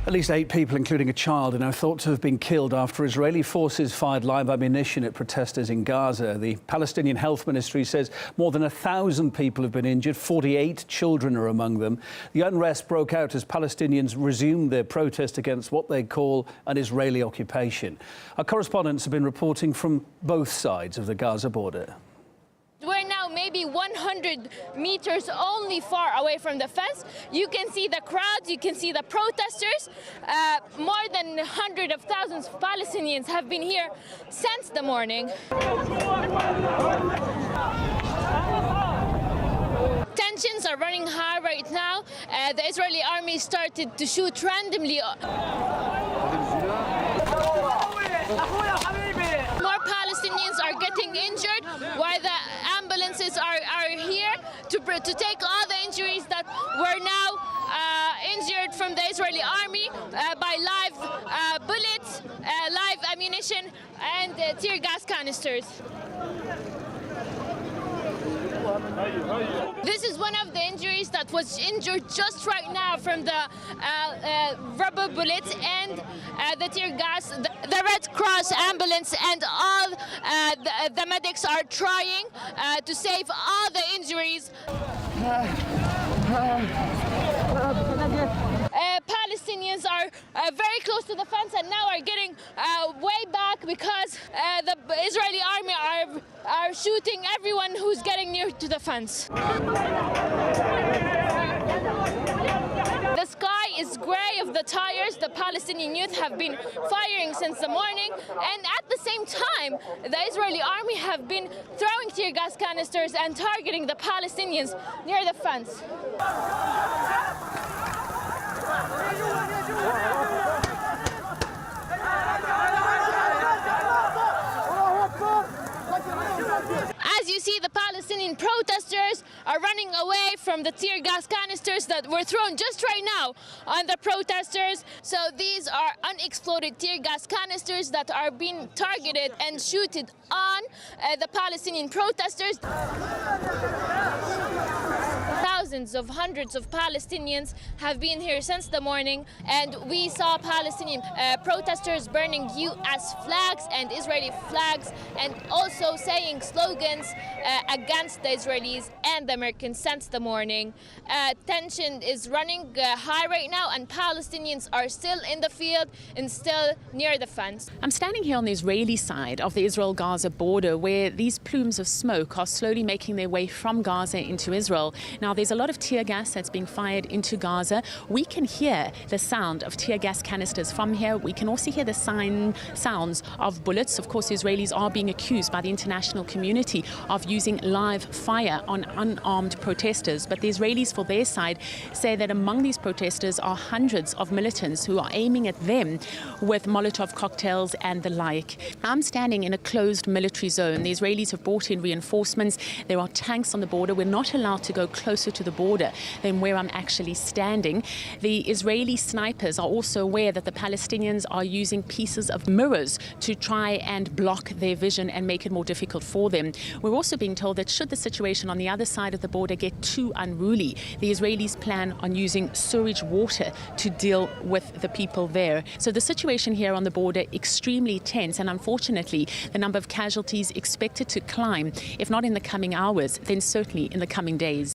At least 8 people, including a child, are now thought to have been killed after Israeli forces fired live ammunition at protesters in Gaza. The Palestinian Health Ministry says more than 1,000 people have been injured, 48 children are among them. The unrest broke out as Palestinians resumed their protest against what they call an Israeli occupation. Our correspondents have been reporting from both sides of the Gaza border. We're now maybe 100 meters only far away from the fence. You can see the crowds, you can see the protesters. More than 100,000 Palestinians have been here since the morning. Tensions are running high right now. The Israeli army started to shoot randomly. More Palestinians are getting injured while the ambulances are here to take all the injuries that were now injured from the Israeli army by live bullets, live ammunition and tear gas canisters. This is one of the injuries that was injured just right now from the rubber bullets and the tear gas. The Red Cross ambulance and all the medics are trying to save all the injuries. Palestinians are very close to the fence and now are getting way back because the Israeli army are shooting everyone who's getting near to the fence. The sky is grey of the tires. The Palestinian youth have been firing since the morning, and at the same time, the Israeli army have been throwing tear gas canisters and targeting the Palestinians near the fence. As you see, the Palestinian protesters are running away from the tear gas canisters that were thrown just right now on the protesters. So these are unexploded tear gas canisters that are being targeted and shooted on the Palestinian protesters. Hundreds of Palestinians have been here since the morning, and we saw Palestinian protesters burning US flags and Israeli flags and also saying slogans against the Israelis and the Americans since the morning. Tension is running high right now, and Palestinians are still in the field and still near the fence. I'm standing here on the Israeli side of the Israel-Gaza border, where these plumes of smoke are slowly making their way from Gaza into Israel. Now, there's a lot of tear gas that's being fired into Gaza. We can hear the sound of tear gas canisters from here. We can also hear the sounds of bullets. Of course, Israelis are being accused by the international community of using live fire on unarmed protesters. But the Israelis, for their side, say that among these protesters are hundreds of militants who are aiming at them with Molotov cocktails and the like. I'm standing in a closed military zone. The Israelis have brought in reinforcements. There are tanks on the border. We're not allowed to go closer to the border than where I'm actually standing. The Israeli snipers are also aware that the Palestinians are using pieces of mirrors to try and block their vision and make it more difficult for them. We're also being told that should the situation on the other side of the border get too unruly, the Israelis plan on using sewage water to deal with the people there. So the situation here on the border extremely tense, and unfortunately the number of casualties expected to climb, if not in the coming hours, then certainly in the coming days.